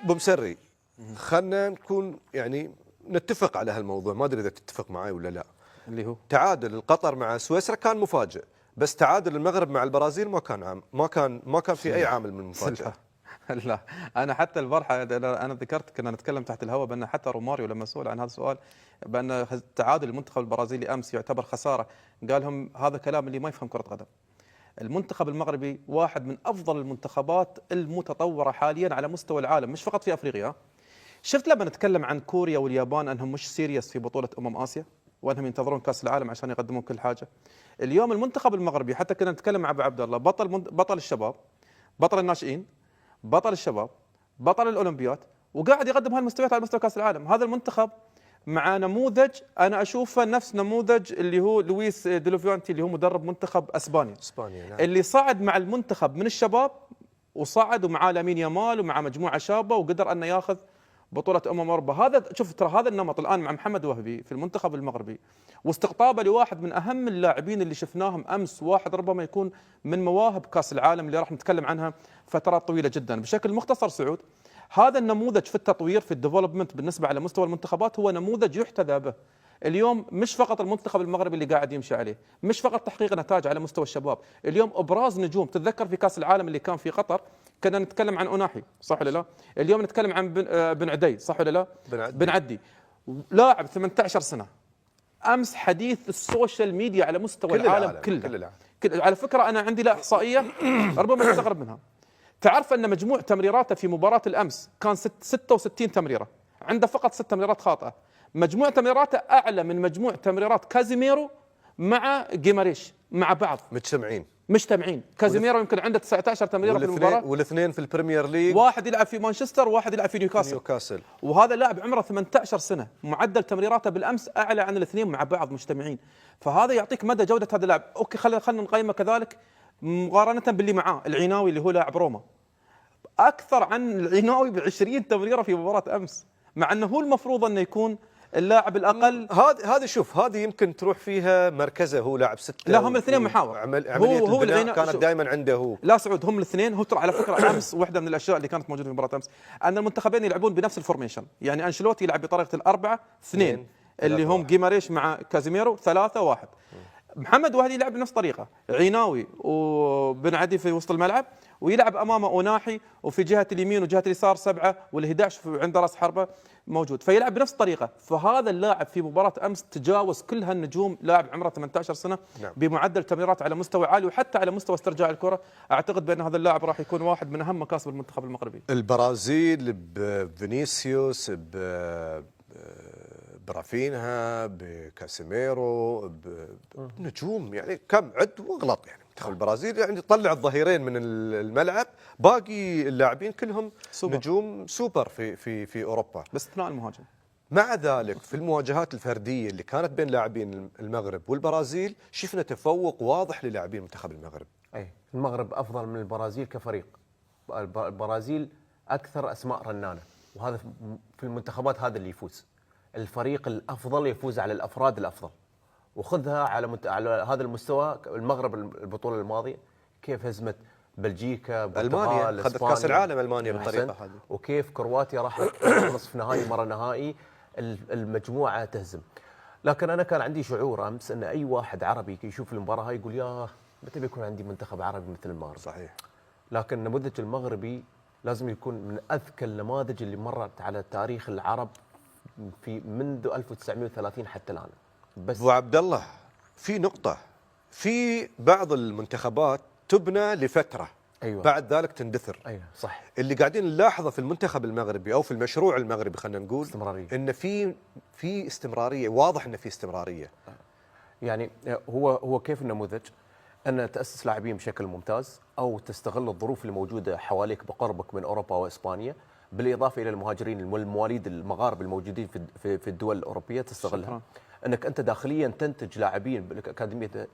ابو مسري، خلنا نكون يعني نتفق على هالموضوع، ما ادري اذا تتفق معي ولا لا. اللي هو تعادل القطر مع سويسرا كان مفاجئ، بس تعادل المغرب مع البرازيل ما كان في اي عامل من المفاجاه. لا، انا حتى البارحه انا ذكرت كنا نتكلم تحت الهواء بان حتى روماريو لما سئل عن هذا السؤال بان تعادل المنتخب البرازيلي امس يعتبر خساره، قال لهم هذا كلام اللي ما يفهم كره قدم. المنتخب المغربي واحد من افضل المنتخبات المتطوره حاليا على مستوى العالم، مش فقط في افريقيا. شفت لما نتكلم عن كوريا واليابان انهم مش سيريس في بطوله اسيا وانهم ينتظرون كاس العالم عشان يقدمون كل حاجه. اليوم المنتخب المغربي حتى كنا نتكلم مع ابو عبد الله، بطل الشباب، بطل الناشئين، بطل الشباب، بطل الاولمبياد، وقاعد يقدم هالمستويات على مستوى كاس العالم. هذا المنتخب مع نموذج انا اشوفه نفس نموذج اللي هو لويس ديلوفيونتي اللي هو مدرب منتخب اسبانيا نعم. اللي صعد مع المنتخب من الشباب وصعد ومعاه لامين يامال ومع مجموعه شابه وقدر انه ياخذ بطوله اوروبا. هذا شوف ترى هذا النمط الان مع محمد وهبي في المنتخب المغربي واستقطابه لواحد من اهم اللاعبين اللي شفناهم امس، واحد ربما يكون من مواهب كاس العالم اللي راح نتكلم عنها فترات طويله جدا. بشكل مختصر سعود، هذا النموذج في التطوير في الديفلوبمنت بالنسبه على مستوى المنتخبات هو نموذج يحتذى به. اليوم مش فقط المنتخب المغربي اللي قاعد يمشي عليه، مش فقط تحقيق نتائج على مستوى الشباب، اليوم ابراز نجوم. تتذكر في كاس العالم اللي كان في قطر كنا نتكلم عن أناحي صح ولا لا؟ اليوم نتكلم عن بن عدي صح ولا لا؟ بن عدي لاعب 18 سنه، امس حديث السوشيال ميديا على مستوى العالم كله. على فكره انا عندي لا احصائيه ربما تستغرب منها. تعرف ان مجموع تمريراته في مباراه الامس كان 66 تمريره، عنده فقط 6 تمريرات خاطئه. مجموع تمريراته اعلى من مجموع تمريرات كازيميرو مع جيماريش مع بعض مجتمعين. كازيميرو يمكن عنده 19 تمريره في المباراه، والاثنين في البريمير ليج، واحد يلعب في مانشستر وواحد يلعب في نيوكاسل. وهذا لاعب عمره 18 سنه، معدل تمريراته بالامس اعلى عن الاثنين مع بعض مجتمعين. فهذا يعطيك مدى جوده هذا اللاعب. اوكي خلينا نقيمه كذلك مقارنه باللي معاه العناوي اللي هو لاعب روما، اكثر عن العناوي ب 20 تمريره في مباراه امس، مع انه هو المفروض انه يكون اللاعب الاقل. هذه شوف هذه يمكن تروح فيها مركزه، هو لاعب 6. لا هم الاثنين محاور، عمليه هو البناء كانت دائما عنده هو. لا سعود هم الاثنين. هو ترى على فكره امس واحده من الاشياء اللي كانت موجوده في مباراه امس ان المنتخبين يلعبون بنفس الفورميشن. يعني انشيلوتي يلعب بطريقه ال4-2 اللي هم جيماريش مع كازيميرو 3-1. محمد وهدي يلعب بنفس الطريقه، عناوي وبن عدي في وسط الملعب، ويلعب امامه اناحي، وفي جهه اليمين وجهه اليسار 7 وال11 عنده راس حربه موجود، فيلعب بنفس الطريقه. فهذا اللاعب في مباراه امس تجاوز كل هالنجوم، لاعب عمره 18 سنه بمعدل تمريرات على مستوى عالي، وحتى على مستوى استرجاع الكره اعتقد بان هذا اللاعب راح يكون واحد من اهم مكاسب المنتخب المغربي. البرازيل بفينيسيوس برافينها بكاسيميرو بنجوم، يعني كم عد واغلط. يعني منتخب البرازيل يعني طلع الظهيرين من الملعب، باقي اللاعبين كلهم نجوم سوبر في اوروبا باستثناء المهاجم. مع ذلك في المواجهات الفرديه اللي كانت بين لاعبين المغرب والبرازيل شفنا تفوق واضح للاعبين منتخب المغرب. اي المغرب افضل من البرازيل كفريق. البرازيل اكثر اسماء رنانه، وهذا في المنتخبات هذا اللي يفوز. الفريق الافضل يفوز على الافراد الافضل، وخذها على هذا المستوى. المغرب البطوله الماضيه كيف هزمت بلجيكا، المانيا خذت كاس العالم المانيا بالطريقه هذه، وكيف كرواتيا راحت نصف نهائي مره نهائي المجموعه تهزم. لكن انا كان عندي شعور امس ان اي واحد عربي يشوف المباراه هاي يقول يا متى بيكون عندي منتخب عربي مثل المغرب. صحيح. لكن النموذج المغربي لازم يكون من اذكى النماذج اللي مرت على تاريخ العرب في منذ 1930 حتى الان. بس ابو عبد الله في نقطه، في بعض المنتخبات تبنى لفتره، أيوة. بعد ذلك تندثر. ايوه صح. اللي قاعدين نلاحظه في المنتخب المغربي او في المشروع المغربي خلينا نقول استمراريه، ان في استمراريه، واضح ان في استمراريه. يعني هو كيف النموذج؟ ان تاسس لاعبين بشكل ممتاز، او تستغل الظروف اللي موجوده حواليك بقربك من اوروبا واسبانيا، بالاضافه الى المهاجرين والمواليد المغاربه الموجودين في الدول الاوروبيه تستغلها. انك انت داخليا تنتج لاعبين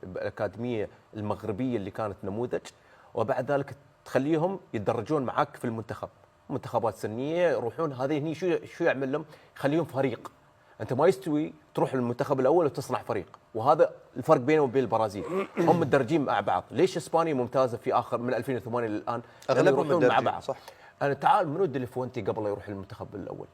بالاكاديميه المغربيه اللي كانت نموذج، وبعد ذلك تخليهم يتدرجون معك في المنتخب، منتخبات سنيه يروحون. هذه هني شو يعمل لهم؟ يخليهم فريق. انت ما يستوي تروح للمنتخب الاول وتصنع فريق، وهذا الفرق بينه وبين البرازيل. هم متدرجين مع بعض. ليش اسبانيا ممتازه في اخر من 2008 للان؟ اغلبهم مع بعض. صح. انا تعال منو ديليفونتي قبل لا يروح المنتخب الاول؟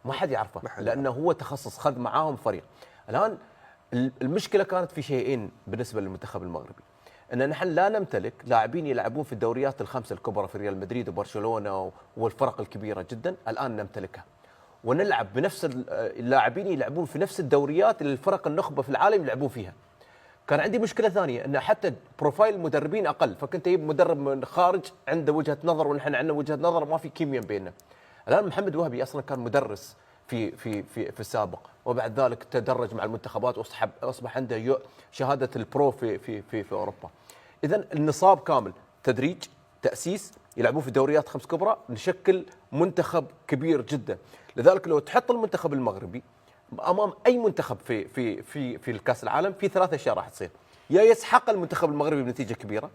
ما حد يعرفه، لانه هو تخصص خذ معاهم فريق. الان المشكله كانت في شيئين بالنسبه للمنتخب المغربي، ان نحن لا نمتلك لاعبين يلعبون في الدوريات الخمسه الكبرى في ريال مدريد وبرشلونه والفرق الكبيره جدا، الان نمتلكها. ونلعب بنفس اللاعبين يلعبون في نفس الدوريات اللي الفرق النخبه في العالم يلعبون فيها. كان عندي مشكله ثانيه، ان حتى بروفايل المدربين اقل، فكنت اجيب مدرب من خارج عنده وجهه نظر ونحن عندنا وجهه نظر، ما في كيمياء بيننا. الان محمد وهبي اصلا كان مدرس في السابق، وبعد ذلك تدرج مع المنتخبات واصبح عنده شهاده البرو في اوروبا. اذا النصاب كامل، تدريج، تاسيس، يلعبون في دوريات خمس كبرى، نشكل منتخب كبير جدا. لذلك لو تحط المنتخب المغربي امام اي منتخب في الكاس العالم، في ثلاث اشياء راح تصير: يا يسحق المنتخب المغربي بنتيجه كبيره،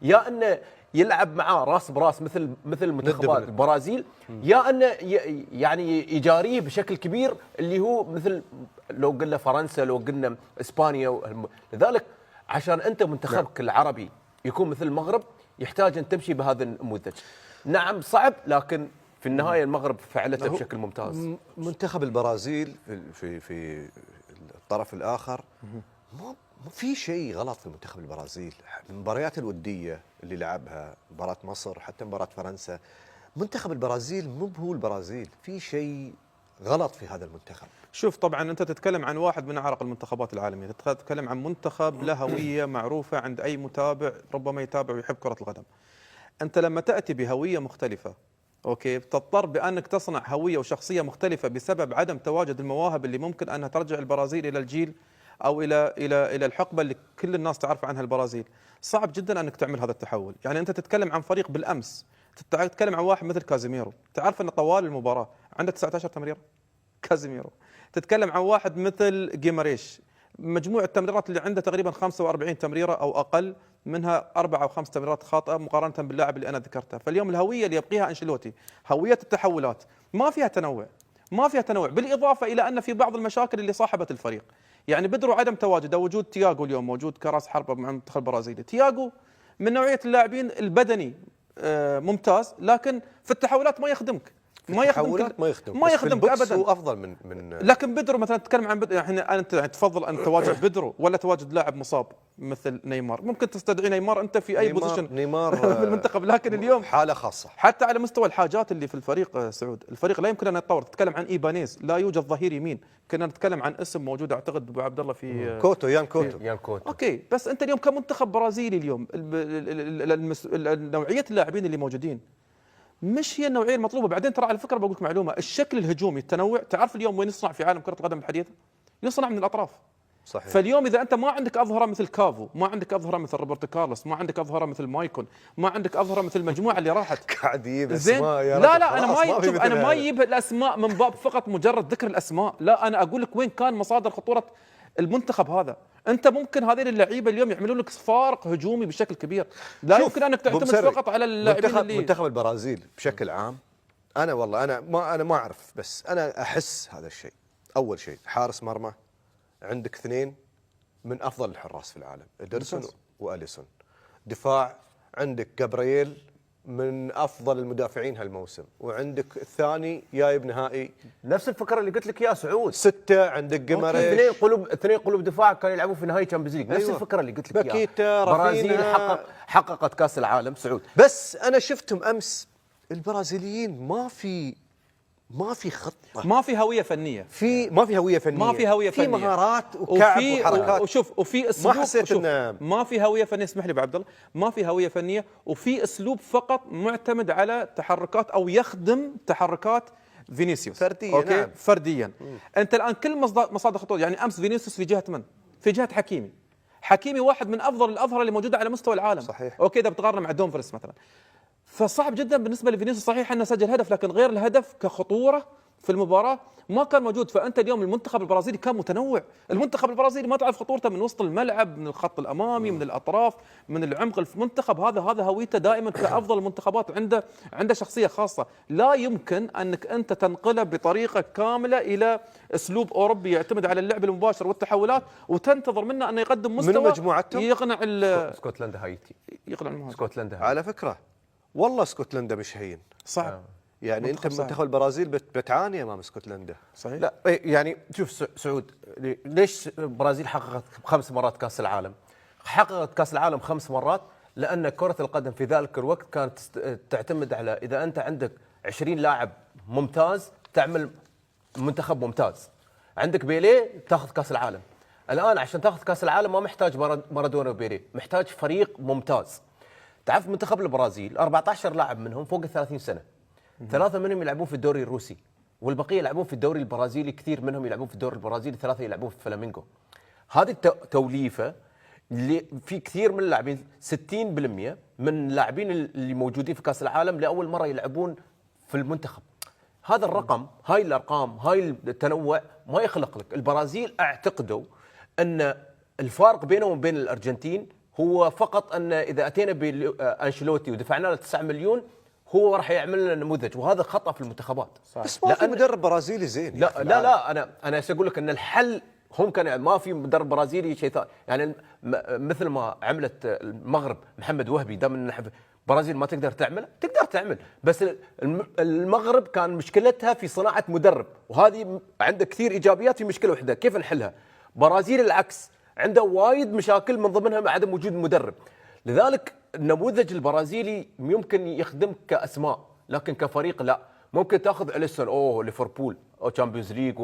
يا انه يلعب معاه راس براس مثل منتخبات البرازيل، يا انه يعني يجاريه بشكل كبير اللي هو مثل لو قلنا فرنسا، لو قلنا اسبانيا. لذلك عشان انت منتخبك العربي يكون مثل المغرب، يحتاج ان تمشي بهذا النموذج. نعم صعب، لكن في النهايه المغرب فعلته بشكل ممتاز. منتخب البرازيل في الطرف الاخر مو في شيء غلط في منتخب البرازيل. المباريات الوديه اللي لعبها، مباراه مصر حتى مباراه فرنسا، منتخب البرازيل مو هو البرازيل، في شيء غلط في هذا المنتخب. شوف، طبعا انت تتكلم عن واحد من اعرق المنتخبات العالميه، تتكلم عن منتخب له هويه معروفه عند اي متابع ربما يتابع ويحب كره القدم. انت لما تاتي بهويه مختلفه، اوكي، بتضطر بانك تصنع هويه وشخصيه مختلفه بسبب عدم تواجد المواهب اللي ممكن انها ترجع البرازيل الى الجيل او الى الحقبه اللي كل الناس تعرف عنها البرازيل. صعب جدا انك تعمل هذا التحول. يعني انت تتكلم عن فريق بالامس، تتكلم عن واحد مثل كازيميرو، تعرف ان طوال المباراه عنده 19 تمريره. كازيميرو. تتكلم عن واحد مثل جيماريش، مجموع التمريرات اللي عنده تقريبا 45 تمريره او اقل، منها 4 أو 5 تمريرات خاطئه مقارنه باللاعب اللي انا ذكرته. فاليوم الهويه اللي يبقيها انشيلوتي، هويه التحولات، ما فيها تنوع، ما فيها تنوع، بالاضافه الى ان في بعض المشاكل اللي صاحبت الفريق. يعني بدروا عدم تواجده، وجود تياغو اليوم موجود كراس حربه مع المنتخب البرازيلي. تياغو من نوعيه اللاعبين البدني ممتاز، لكن في التحولات ما يخدمك، ما يخدمك ابدا. هو افضل من لكن بدرو مثلا، تتكلم عن بدرو، يعني انت تفضل ان تواجه بدرو ولا تواجد لاعب مصاب مثل نيمار؟ ممكن تستدعي نيمار انت في اي بوزيشن نيمار في المنتخب، لكن اليوم حاله خاصه. حتى على مستوى الحاجات اللي في الفريق سعود، الفريق لا يمكن ان يتطور. تتكلم عن ايبانيز، لا يوجد ظهير يمين. كنا نتكلم عن اسم موجود اعتقد ابو عبد الله في كوتو، يان كوتو. اوكي، بس انت اليوم كمنتخب برازيلي، اليوم نوعيه اللاعبين اللي موجودين مش هي النوعيه المطلوبه. بعدين ترى على فكره بقول لك معلومه، الشكل الهجومي التنوع، تعرف اليوم وين يصنع في عالم كره القدم الحديثه؟ يصنع من الاطراف. صحيح. فاليوم اذا انت ما عندك اظهره مثل كافو، ما عندك اظهره مثل روبرتو كارلوس، ما عندك اظهره مثل مايكون، ما عندك اظهره مثل المجموعه اللي راحت قاعد يجيب زين. اسماء يا لا رجل، لا، انا ما يجيب يجيب الاسماء من باب فقط مجرد ذكر الاسماء، لا، انا اقول لك وين كان مصادر خطوره المنتخب هذا. انت ممكن هذين اللعيبه اليوم يعملون لك فارق هجومي بشكل كبير، لا يمكن انك تعتمد فقط على اللاعبين اللي منتخب البرازيل بشكل عام. انا والله انا ما اعرف، بس انا احس هذا الشيء. اول شيء حارس مرمى، عندك اثنين من افضل الحراس في العالم، إدرسون واليسون. دفاع، عندك جابرييل من افضل المدافعين هالموسم، وعندك الثاني جايب نهائي. نفس الفكره اللي قلت لك يا سعود، 6 عندك جماريش، اثنين قلوب دفاع كانوا يلعبون في نهائي تشامبيونز ليج. نفس الفكره اللي قلت لك باكيتا، برازيل حققت كاس العالم سعود. بس انا شفتهم امس البرازيليين ما في خطه، ما في هويه فنيه، ما في هويه فنيه، في مهارات وكعب وحركات، وفي اسلوب. ما حسيت ما في هويه فنيه، اسمح لي ابو عبد الله، ما في هويه فنيه، وفي اسلوب فقط معتمد على تحركات او يخدم تحركات فينيسيوس فرديا. أوكي؟ نعم. فرديا. انت الان كل مصادر خطوط، يعني امس فينيسيوس في جهه من؟ في جهه حكيمي واحد من افضل الاظهره اللي موجوده على مستوى العالم. صحيح. اوكي، اذا بتقارن مع دومفريس مثلا، فصعب جدا بالنسبه لفينيسيوس. صحيح انه سجل هدف، لكن غير الهدف كخطوره في المباراه ما كان موجود. فانت اليوم المنتخب البرازيلي كان متنوع، المنتخب البرازيلي ما تعرف خطورته من وسط الملعب، من الخط الامامي، من الاطراف، من العمق. المنتخب هذا هويته دائما كافضل المنتخبات، عنده شخصيه خاصه، لا يمكن انك انت تنقله بطريقه كامله الى اسلوب اوروبي يعتمد على اللعب المباشر والتحولات وتنتظر منه انه يقدم مستوى من مجموعتهم يقنع اسكتلندا هايتي، يقنع المهاجم. اسكتلندا على فكره والله اسكتلندا مش هين. صعب. يعني انت منتخب البرازيل بتعاني امام اسكتلندا. صحيح. لا يعني شوف سعود، ليش البرازيل حققت 5 مرات كاس العالم؟ حققت كاس العالم 5 مرات لان كره القدم في ذلك الوقت كانت تعتمد على اذا انت عندك 20 لاعب ممتاز تعمل منتخب ممتاز. عندك بيليه تاخذ كاس العالم. الان عشان تاخذ كاس العالم ما محتاج مارادونا وبيليه، محتاج فريق ممتاز. تعرف منتخب البرازيل 14 لاعب منهم فوق ال 30 سنه. 3 منهم يلعبون في الدوري الروسي والبقيه يلعبون في الدوري البرازيلي، كثير منهم يلعبون في الدوري البرازيلي، 3 يلعبون في فلامينغو. هذه التوليفه اللي في كثير من اللاعبين 60% من اللاعبين اللي موجودين في كاس العالم لاول مره يلعبون في المنتخب. هذا الرقم، هاي الارقام، هاي التنوع ما يخلق لك. البرازيل اعتقدوا ان الفارق بينهم وبين الارجنتين هو فقط ان اذا اتينا بانشيلوتي ودفعنا له 9 مليون هو راح يعمل لنا نموذج، وهذا خطا في المنتخبات. بس ما في مدرب برازيلي زين. لا انا اقول لك ان الحل هم كان ما في مدرب برازيلي شيء ثاني، يعني مثل ما عملت المغرب محمد وهبي، دام البرازيل ما تقدر تعمل، تقدر تعمل، بس المغرب كان مشكلتها في صناعه مدرب، وهذه عنده كثير ايجابيات في مشكله واحده، كيف نحلها؟ برازيل العكس، عنده وايد مشاكل من ضمنها عدم وجود مدرب. لذلك النموذج البرازيلي يمكن يخدمك كاسماء، لكن كفريق لا. ممكن تاخذ اليسون ليفربول او تشامبيونز ليج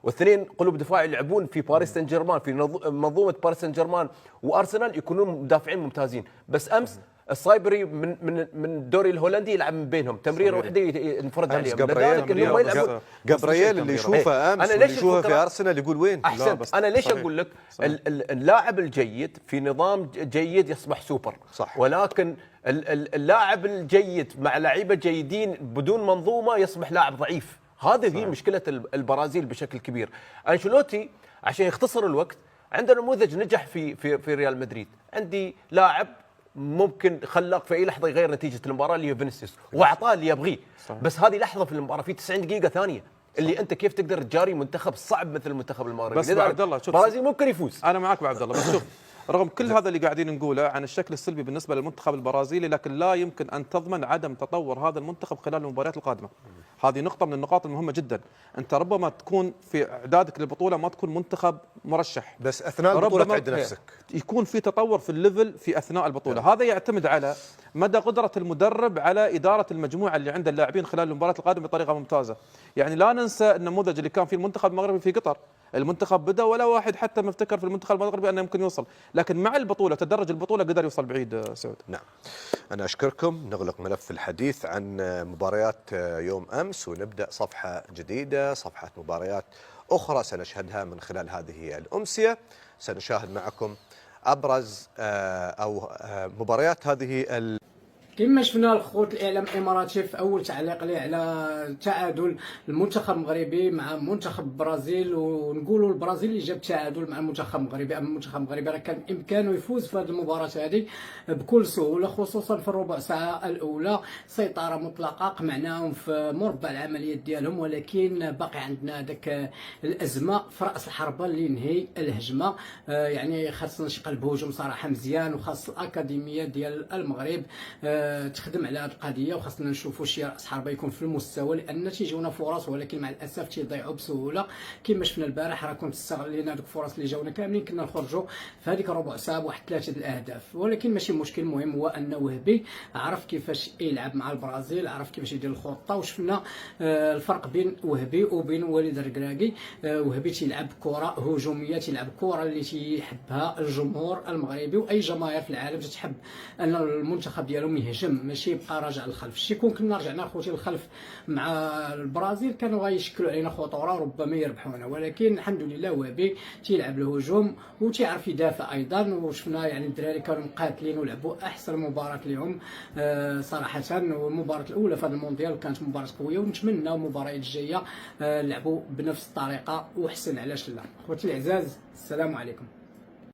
واثنين قلوب دفاع يلعبون في باريس سان جيرمان، في منظومه باريس سان جيرمان وارسنال يكونون مدافعين ممتازين. بس امس الصايبري من الدوري الهولندي يلعب من بينهم تمريره واحده ينفرد عليهم. لذلك انهم يلعبون جابرييل اللي يشوفه امس واللي يشوفه في ارسنال يقول وين. احسنت. انا ليش اقول لك اللاعب الجيد في نظام جيد يصبح سوبر، صح. ولكن اللاعب الجيد مع لعيبه جيدين بدون منظومه يصبح لاعب ضعيف. هذه هي مشكله البرازيل بشكل كبير. انشيلوتي عشان يختصر الوقت عنده نموذج نجح في ريال مدريد. عندي لاعب ممكن خلاق في اي لحظه يغير نتيجه المباراه اللي هو فينيسيوس، واعطاه اللي يبغيه. بس هذه لحظه في المباراه، في 90 دقيقه ثانيه اللي انت كيف تقدر تجاري منتخب صعب مثل المنتخب المغربي. بس عبد الله شوف، البرازيل ممكن يفوز. انا معك عبد الله، بس شوف رغم كل هذا اللي قاعدين نقوله عن الشكل السلبي بالنسبه للمنتخب البرازيلي، لكن لا يمكن ان تضمن عدم تطور هذا المنتخب خلال المباريات القادمه. هذه نقطه من النقاط المهمه جدا. انت ربما تكون في اعدادك للبطوله ما تكون منتخب مرشح، بس اثناء البطوله تعد نفسك، يكون في تطور في الليفل في اثناء البطوله. هذا يعتمد على مدى قدره المدرب على اداره المجموعه اللي عند اللاعبين خلال المباريات القادمه بطريقه ممتازه. يعني لا ننسى النموذج اللي كان فيه المنتخب المغربي في قطر. المنتخب بدا ولا واحد حتى مفتكر في المنتخب المغربي انه يمكن يوصل، لكن مع البطوله تدرج البطوله قدر يوصل بعيد. سعود، نعم. انا اشكركم. نغلق ملف الحديث عن مباريات يوم امس ونبدا صفحه جديده، صفحه مباريات اخرى سنشهدها من خلال هذه الامسيه. سنشاهد معكم ابرز او مباريات هذه كما شفنا الخوت الاعلام الاماراتي في اول تعليق ليه على تعادل المنتخب المغربي مع منتخب البرازيل، ونقولوا البرازيل اللي جاب تعادل مع المنتخب المغربي. اما المنتخب المغربي راه كان بامكانه يفوز في هذه المباراه هذه بكل سهوله، خصوصا في الربع ساعه الاولى سيطره مطلقه قمعناهم في مربع العمليات ديالهم، ولكن باقي عندنا هذاك الازمه في راس الحربه اللي ينهي الهجمه. يعني خاصنا شي قلب هجوم صراحه مزيان، وخاص الاكاديميه ديال المغرب تخدم على هذه القضيه، وخاصنا نشوفوا شي راس حربه يكون في المستوى، لان تيجيونا فرص ولكن مع الاسف تيضيعوا بسهوله. كما شفنا البارح راه كنت استغلينا هذوك الفرص اللي جاونا كاملين، كنا نخرجوا في هذيك الربع ساعه بواحد 3 الاهداف، ولكن ماشي مشكل. المهم هو ان وهبي عرف كيفاش يلعب مع البرازيل، عرف كيفاش يدير الخطه، وشفنا الفرق بين وهبي وبين وليد الركراكي. وهبي تيلعب كره هجوميه، تيلعب كره اللي تيحبها الجمهور المغربي واي جماهير في العالم تتحب ان المنتخب ديالهم يهجم ماشي يبقى راجع للخلف. شي كون كنا رجعنا خوتي للخلف مع البرازيل كانوا غيشكلوا علينا خطوره وربما يربحونا، ولكن الحمد لله وهبي تيلعب الهجوم وتيعرف يدافع ايضا. وشفنا يعني الدراري كانوا مقاتلين ولعبوا احسن مباراه لهم صراحه. والمباراه الاولى في هذا المونديال كانت مباراه قويه، ونتمنى المباريات الجايه لعبوا بنفس الطريقه واحسن. علاش لا؟ خوتي العزاز، السلام عليكم.